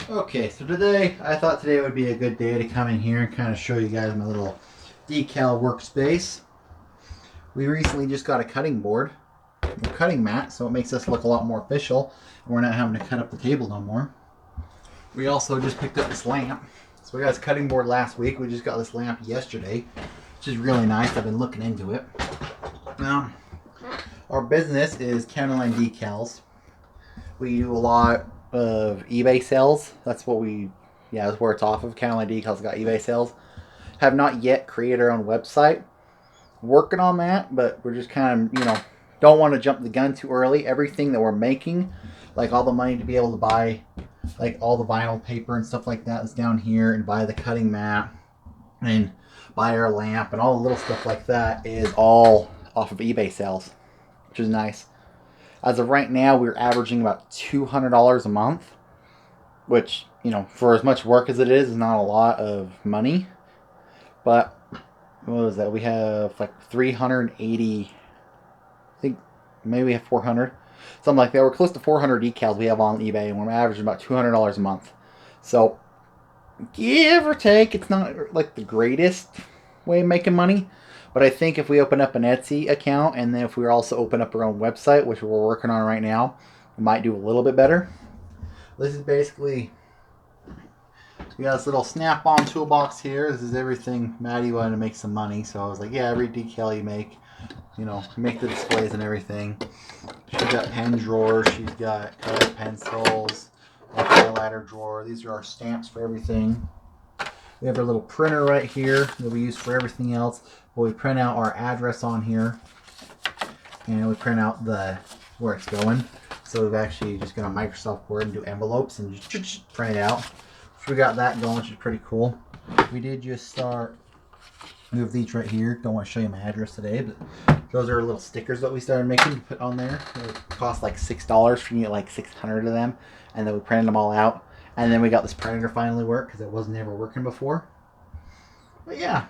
Okay, so I thought today would be a good day to come in here and kind of show you guys my little decal workspace. We recently just got a cutting board, a cutting mat, so it makes us look a lot more official, and we're not having to cut up the table no more. We also just picked up this lamp. So we got this cutting board last week. We just got this lamp yesterday, which is really nice. I've been looking into it. Our business is Counterline Decals. We do a lot of eBay sales. That's that's where it's off of. Counterline Decals got eBay sales. Have not yet created our own website. Working on that, but we're just kind of, don't want to jump the gun too early. Everything that we're making, like all the money to be able to buy, like all the vinyl paper and stuff like that is down here, and buy the cutting mat, and buy our lamp, and all the little stuff like that is all off of eBay sales, which is nice. As of right now, we're averaging about $200 a month, which, for as much work as it is not a lot of money. But what was that? We have like 380, I think maybe we have 400, something like that. We're close to 400 decals we have on eBay, and we're averaging about $200 a month. So, give or take, it's not like the greatest way of making money. But I think if we open up an Etsy account, and then if we also open up our own website, which we're working on right now, we might do a little bit better. This is basically, we got this little snap-on toolbox here. This is everything. Maddie wanted to make some money, so I was like, yeah, every decal you make, make the displays and everything. She's got pen drawers. She's got colored pencils, a highlighter drawer. These are our stamps for everything. We have our little printer right here that we use for everything else. But we print out our address on here, and we print out where it's going. So we've actually just got a Microsoft Word and do envelopes and just print it out. So we got that going, which is pretty cool. We did just start. We have these right here. Don't want to show you my address today, but those are little stickers that we started making to put on there. It cost like $6 for you to get like 600 of them, and then we printed them all out. And then we got this printer finally work because it wasn't ever working before. But yeah,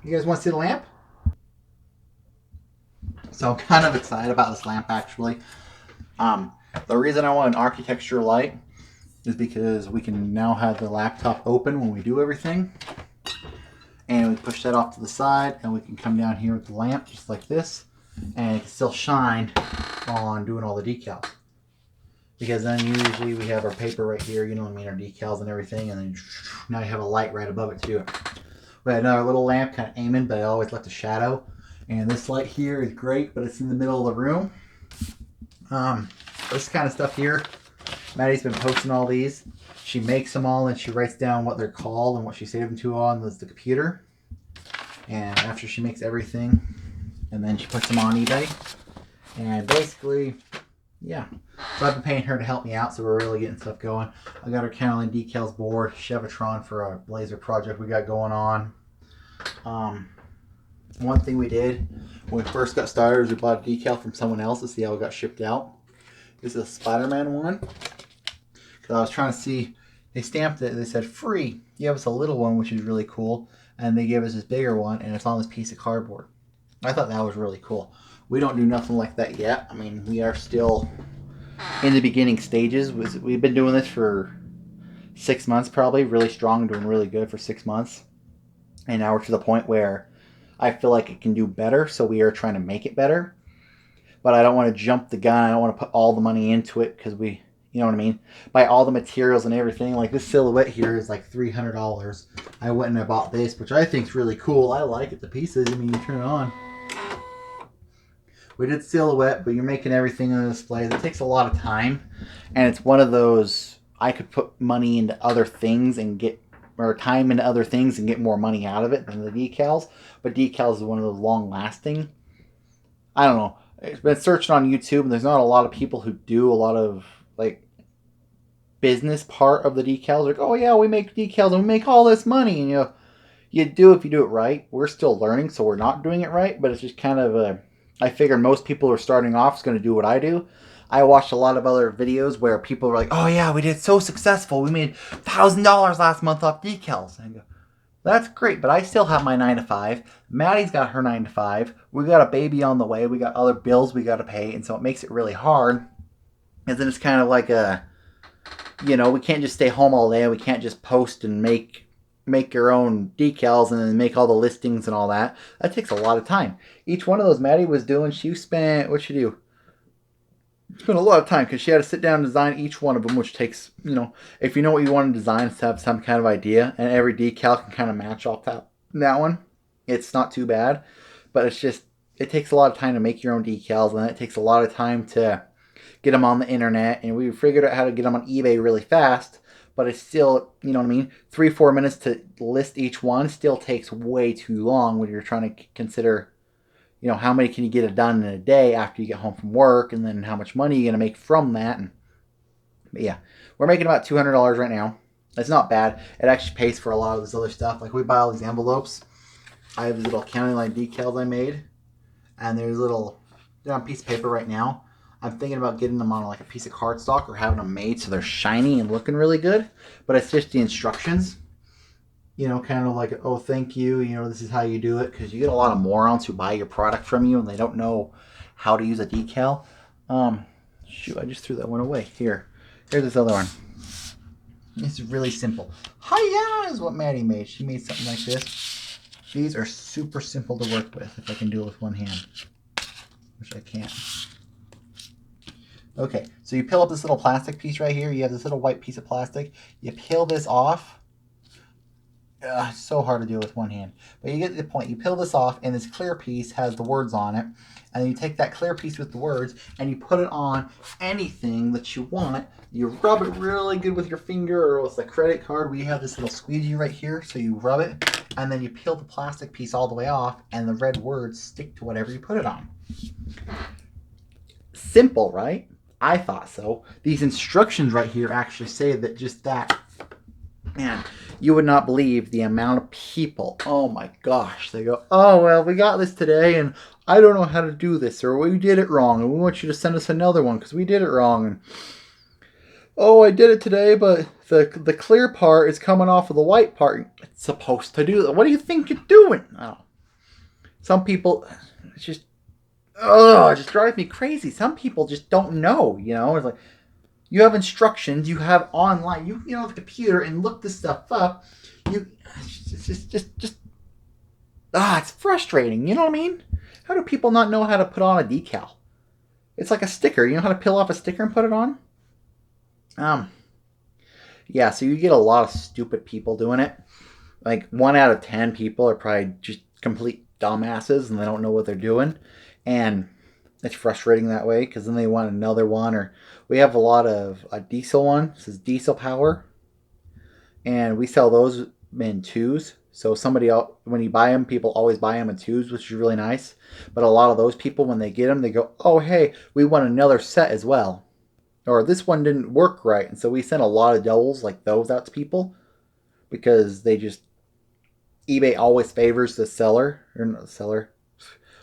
you guys want to see the lamp? So I'm kind of excited about this lamp actually. The reason I want an architecture light is because we can now have the laptop open when we do everything. And we push that off to the side, and we can come down here with the lamp just like this, and it can still shine on doing all the decals. Because then usually we have our paper right here, our decals and everything, and then now you have a light right above it too. We had another little lamp kind of aiming, but I always left a shadow. And this light here is great, but it's in the middle of the room. This kind of stuff here, Maddie's been posting all these. She makes them all, and she writes down what they're called and what she saved them to on the computer. And after she makes everything, and then she puts them on eBay. And basically, yeah. So I've been paying her to help me out, so we're really getting stuff going. I got our Counterline Decals board, Chevitron for our Blazer project we got going on. One thing we did when we first got started was we bought a decal from someone else to see how it got shipped out. This is a Spider-Man one. Because I was trying to see, they stamped it, they said free. You gave us a little one, which is really cool. And they gave us this bigger one, and it's on this piece of cardboard. I thought that was really cool. We don't do nothing like that yet. I mean, we are still in the beginning stages. We've been doing this for 6 months probably, really strong, doing really good for 6 months. And now we're to the point where I feel like it can do better, so we are trying to make it better. But I don't want to jump the gun. I don't want to put all the money into it because you know what I mean? Buy all the materials and everything. Like this silhouette here is like $300. I went and I bought this, which I think is really cool. I like it, the pieces. I mean, you turn it on. We did silhouette, but you're making everything on the display. That takes a lot of time. And it's one of those, I could put money into other things and or time into other things and get more money out of it than the decals. But decals is one of those long lasting. I don't know. I've been searching on YouTube, and there's not a lot of people who do a lot of like business part of the decals. Like, oh yeah, we make decals and we make all this money. And you do if you do it right. We're still learning, so we're not doing it right. But it's just kind of I figured most people who are starting off is going to do what I do. I watched a lot of other videos where people were like, oh yeah, we did so successful. We made $1,000 last month off decals. And I go, that's great, but I still have my 9 to 5. Maddie's got her 9 to 5. We got a baby on the way. We got other bills we got to pay, and so it makes it really hard. And then it's kind of like you know, we can't just stay home all day. We can't just post and make your own decals and then make all the listings and all that. That takes a lot of time. Each one of those Maddie was doing, she spent, what'd she do? Spent a lot of time because she had to sit down and design each one of them, which takes, you know, if you know what you want to design, to have some kind of idea, and every decal can kind of match off that one. It's not too bad, but it's just, it takes a lot of time to make your own decals, and it takes a lot of time to get them on the internet, and we figured out how to get them on eBay really fast, but it's still, you know what I mean, 3-4 minutes to list each one still takes way too long when you're trying to consider, you know, how many can you get it done in a day after you get home from work, and then how much money you're going to make from that. And but yeah, we're making about $200 right now. It's not bad. It actually pays for a lot of this other stuff. Like we buy all these envelopes. I have these little county line decals I made, and they're on a piece of paper right now. I'm thinking about getting them on like a piece of cardstock or having them made so they're shiny and looking really good. But it's just the instructions. You know, kind of like, oh, thank you. You know, this is how you do it. Because you get a lot of morons who buy your product from you and they don't know how to use a decal. Shoot, I just threw that one away. Here's this other one. This is really simple. Hiya is what Maddie made. She made something like this. These are super simple to work with if I can do it with one hand. Which I can't. Okay, so you peel up this little plastic piece right here. You have this little white piece of plastic. You peel this off. It's so hard to do with one hand. But you get the point. You peel this off, and this clear piece has the words on it. And then you take that clear piece with the words, and you put it on anything that you want. You rub it really good with your finger or with a credit card. We have this little squeegee right here, so you rub it, and then you peel the plastic piece all the way off, and the red words stick to whatever you put it on. Simple, right? I thought so. These instructions right here actually say that just that. Man, you would not believe the amount of people. Oh my gosh. They go, oh, well, we got this today and I don't know how to do this, or we did it wrong and we want you to send us another one because we did it wrong. And oh, I did it today, but the clear part is coming off of the white part. It's supposed to do that. What do you think you're doing? Oh. Some people, it's just, it just drives me crazy. Some people just don't know, you know. It's like, you have instructions, you have online, you know, the computer and look this stuff up. It's frustrating. You know what I mean? How do people not know how to put on a decal? It's like a sticker. You know how to peel off a sticker and put it on? Yeah, so you get a lot of stupid people doing it. Like 1 out of 10 people are probably just complete dumbasses and they don't know what they're doing. And it's frustrating that way because then they want another one. Or we have a lot of a diesel one. This is diesel power. And we sell those in twos. So somebody else, when you buy them, people always buy them in twos, which is really nice. But a lot of those people, when they get them, they go, oh, hey, we want another set as well. Or this one didn't work right. And so we send a lot of doubles like those out to people because they just, eBay always favors the seller, or not the seller,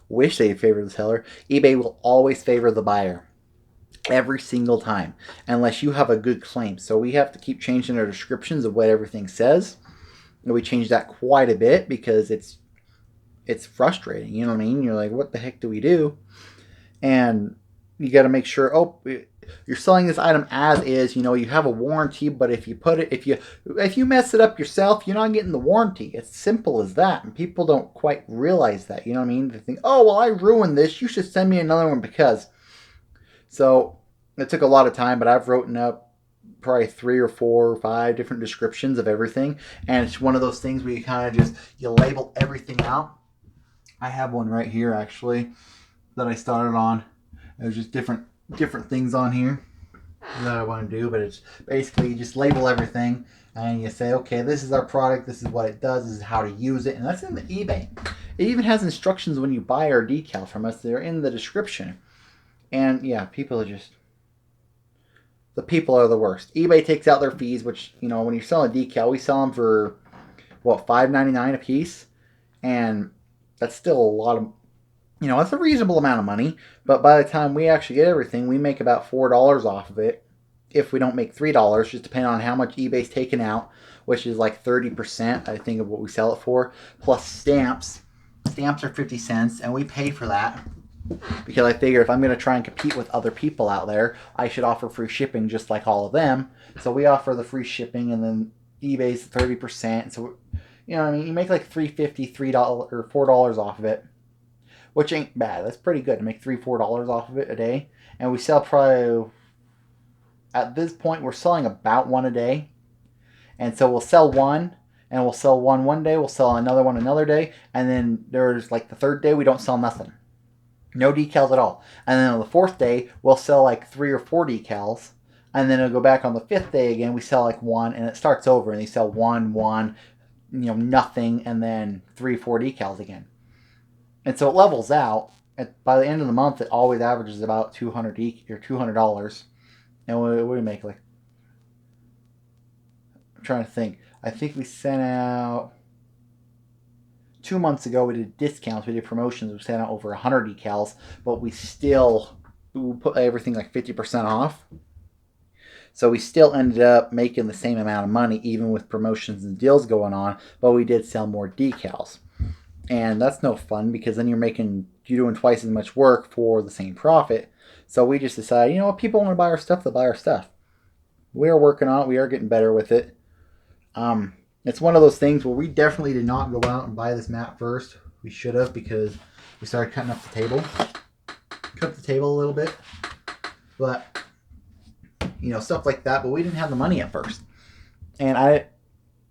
wish they favor the seller. eBay will always favor the buyer every single time unless you have a good claim. So we have to keep changing our descriptions of what everything says. And we change that quite a bit because it's frustrating. You know what I mean? You're like, what the heck do we do? And you got to make sure, you're selling this item as is. You know, you have a warranty, but if you mess it up yourself, you're not getting the warranty. It's simple as that. And people don't quite realize that. You know what I mean? They think, oh, well, I ruined this. You should send me another one because. So it took a lot of time, but I've written up probably 3 or 4 or 5 different descriptions of everything. And it's one of those things where you kind of you label everything out. I have one right here, actually, that I started on. There's just different things on here that I want to do, but it's basically you just label everything and you say, okay, this is our product, this is what it does, this is how to use it, and that's in the eBay. It even has instructions when you buy our decal from us. They're in the description. And yeah, people are the people are the worst. eBay takes out their fees, which, you know, when you're selling a decal, we sell them for what, $5.99 a piece, and that's still a lot of, you know, it's a reasonable amount of money, but by the time we actually get everything, we make about $4 off of it. If we don't make $3, just depending on how much eBay's taken out, which is like 30%, I think, of what we sell it for, plus stamps. Stamps are 50 cents, and we pay for that. because I figure if I'm going to try and compete with other people out there, I should offer free shipping just like all of them. So we offer the free shipping, and then eBay's 30%. So, you know what I mean? You make like $3.50, $3 or $4 off of it, which ain't bad. That's pretty good to make $3-4 off of it a day. And we sell probably, at this point, we're selling about one a day. And so we'll sell one, and we'll sell one day, we'll sell another one another day, and then there's like the third day we don't sell nothing. No decals at all. And then on the fourth day, we'll sell like 3 or 4 decals. And then it'll go back on the fifth day again. We sell like one, and it starts over. And they sell one, nothing, and then 3, 4 decals again. And so it levels out. By the end of the month, it always averages about $200. And what do we make? Like, I'm trying to think. I think we sent out 2 months ago, we did discounts, we did promotions, we sent out over 100 decals, but we put everything like 50% off. So we still ended up making the same amount of money, even with promotions and deals going on, but we did sell more decals. And that's no fun, because then you're doing twice as much work for the same profit. So we just decided, you know what, people want to buy our stuff, they'll buy our stuff. We are working on it, we are getting better with it. It's one of those things where we definitely did not go out and buy this mat first. We should have, because we started cutting up the table. Cut the table a little bit. But, stuff like that. But we didn't have the money at first. And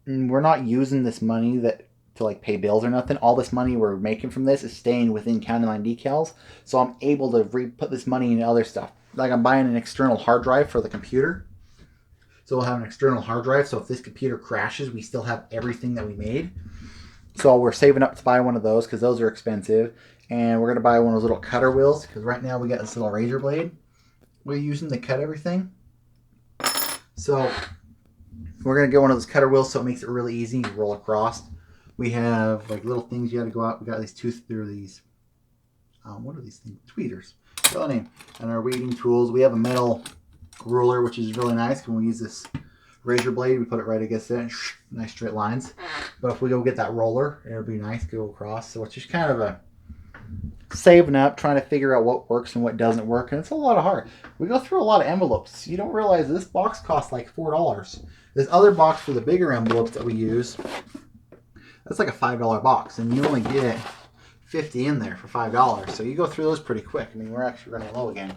we're not using this money to like pay bills or nothing. All this money we're making from this is staying within County Line Decals. So I'm able to put this money into other stuff. Like I'm buying an external hard drive for the computer. So we'll have an external hard drive. So if this computer crashes, we still have everything that we made. So we're saving up to buy one of those, because those are expensive. And we're going to buy one of those little cutter wheels, because right now we got this little razor blade we're using to cut everything. So we're going to get one of those cutter wheels, so it makes it really easy to roll across. We have like little things you got to go out. We got these what are these things? Tweeters. Spell name. And our weeding tools. We have a metal ruler, which is really nice. When we use this razor blade, we put it right against it, and nice straight lines. But if we go get that roller, it'll be nice to go across. So it's just kind of a saving up, trying to figure out what works and what doesn't work, and it's a lot of hard. We go through a lot of envelopes. You don't realize this box costs like $4. This other box for the bigger envelopes that we use, that's like a $5 box, and you only get 50 in there for $5. So you go through those pretty quick. I mean, we're actually running low again.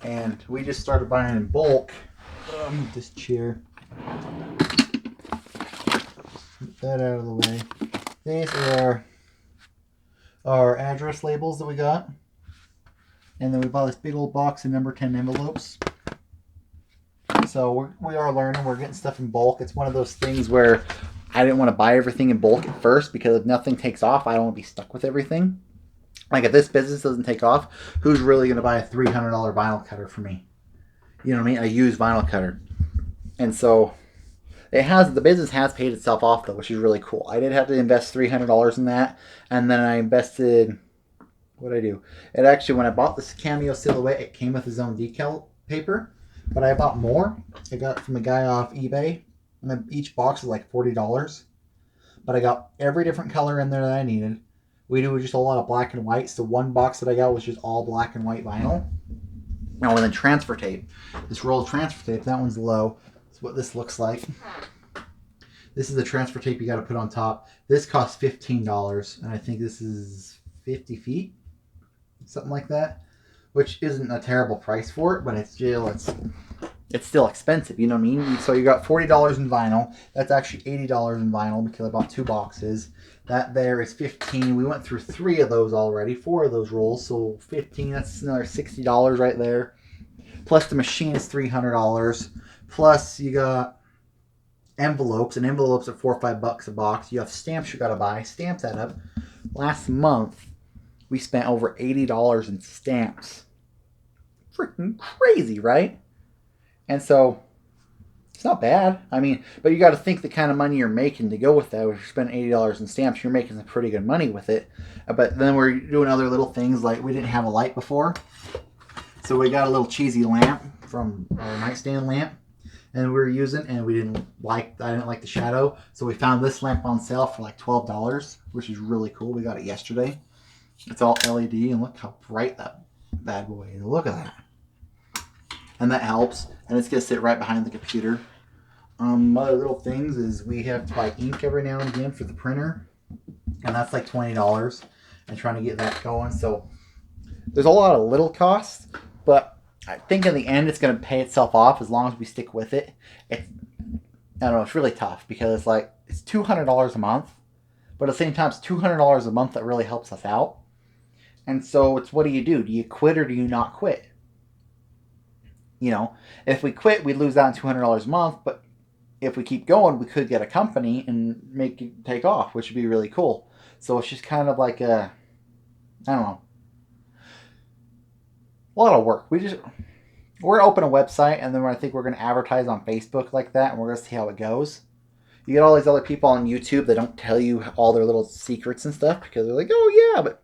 And we just started buying in bulk. Move this chair. Get that out of the way. These are our address labels that we got. And then we bought this big old box of number 10 envelopes. So we are learning. We're getting stuff in bulk. It's one of those things where I didn't want to buy everything in bulk at first, because if nothing takes off, I don't want to be stuck with everything. Like if this business doesn't take off, who's really going to buy a $300 vinyl cutter for me? You know what I mean? A used vinyl cutter. And so the business has paid itself off though, which is really cool. I did have to invest $300 in that, and then I invested, what did I do? It actually, when I bought this Cameo Silhouette, it came with his own decal paper, but I bought more. I got it from a guy off eBay, and then each box is like $40. But I got every different color in there that I needed. We do just a lot of black and white. So one box that I got was just all black and white vinyl. Now, and then transfer tape. This roll of transfer tape, that one's low. That's what this looks like. This is the transfer tape you got to put on top. This costs $15, and I think this is 50 feet, something like that, which isn't a terrible price for it, but it's still expensive, you know what I mean? So you got $40 in vinyl. That's actually $80 in vinyl, because I bought 2 boxes. That there is $15. We went through 3 of those already, 4 of those rolls, so $15. That's another $60 right there. Plus the machine is $300. Plus you got envelopes, and envelopes are $4 or $5 a box. You have stamps you got to buy. Stamp that up. Last month we spent over $80 in stamps. Freaking crazy, right? And so it's not bad. I mean, but you got to think the kind of money you're making to go with that. If you're spending $80 in stamps, you're making some pretty good money with it. But then we're doing other little things, like we didn't have a light before. So we got a little cheesy lamp from our nightstand lamp, and we were using, and I didn't like the shadow. So we found this lamp on sale for like $12, which is really cool. We got it yesterday. It's all LED, and look how bright that bad boy is. Look at that. And that helps. And it's going to sit right behind the computer. Other little things is we have to buy ink every now and again for the printer. And that's like $20. And trying to get that going. So there's a lot of little costs. But I think in the end it's going to pay itself off as long as we stick with it. I don't know. It's really tough because it's $200 a month. But at the same time, it's $200 a month that really helps us out. And so it's, what do? Do you quit or do you not quit? You know, if we quit, we'd lose out on $200 a month. But if we keep going, we could get a company and make it take off, which would be really cool. So it's just kind of like I don't know, a lot of work. We're open a website, and then I think we're going to advertise on Facebook like that, and we're going to see how it goes. You get all these other people on YouTube that don't tell you all their little secrets and stuff because they're like, oh yeah, but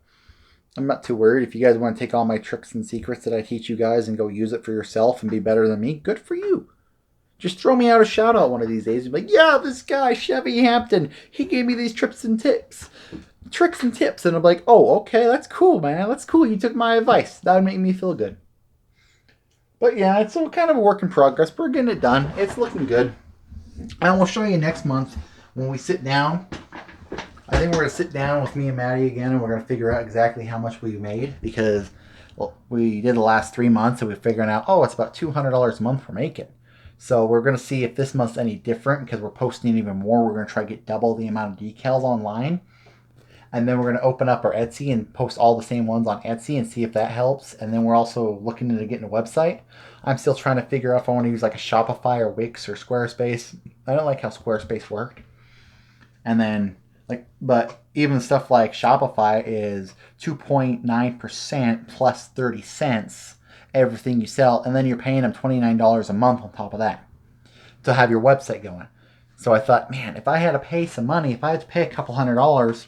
I'm not too worried. If you guys want to take all my tricks and secrets that I teach you guys and go use it for yourself and be better than me, good for you. Just throw me out a shout out one of these days and be like, yeah, this guy, Chevy Hampton, he gave me these tricks and tips. And I'm like, oh, okay, that's cool, man. That's cool. You took my advice. That would make me feel good. But yeah, it's all kind of a work in progress. We're getting it done. It's looking good. And we'll show you next month when we sit down. I think we're going to sit down with me and Maddie again, and we're going to figure out exactly how much we made, because we did the last 3 months, and we're figuring out, it's about $200 a month we're making. So we're going to see if this month's any different, because we're posting even more. We're going to try to get double the amount of decals online. And then we're going to open up our Etsy and post all the same ones on Etsy and see if that helps. And then we're also looking into getting a website. I'm still trying to figure out if I want to use like a Shopify or Wix or Squarespace. I don't like how Squarespace worked. And then, but even stuff like Shopify is 2.9% plus 30 cents everything you sell. And then you're paying them $29 a month on top of that to have your website going. So I thought, man, if I had to pay some money, if I had to pay a couple $100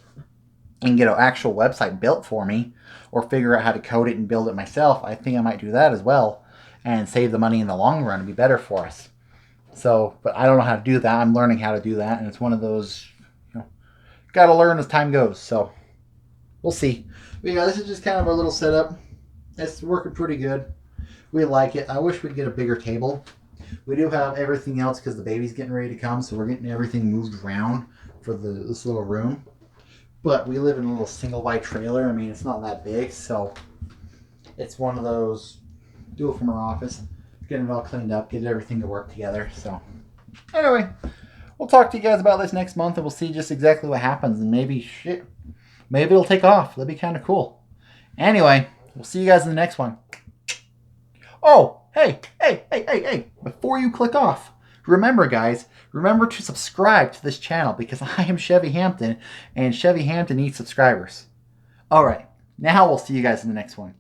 and get an actual website built for me, or figure out how to code it and build it myself, I think I might do that as well and save the money in the long run and be better for us. So, but I don't know how to do that. I'm learning how to do that, and it's one of those, got to learn as time goes. So we'll see. But yeah, this is just kind of our little setup. It's working pretty good. We like it. I wish we'd get a bigger table. We do have everything else because the baby's getting ready to come, so we're getting everything moved around for this little room. But we live in a little single wide trailer. I mean, it's not that big, so it's one of those, do it from our office, get it all cleaned up, get everything to work together. So anyway, we'll talk to you guys about this next month, and we'll see just exactly what happens, and maybe it'll take off. That'd be kind of cool. Anyway, we'll see you guys in the next one. Oh, hey, before you click off, remember to subscribe to this channel, because I am Chevy Hampton, and Chevy Hampton needs subscribers. All right, now we'll see you guys in the next one.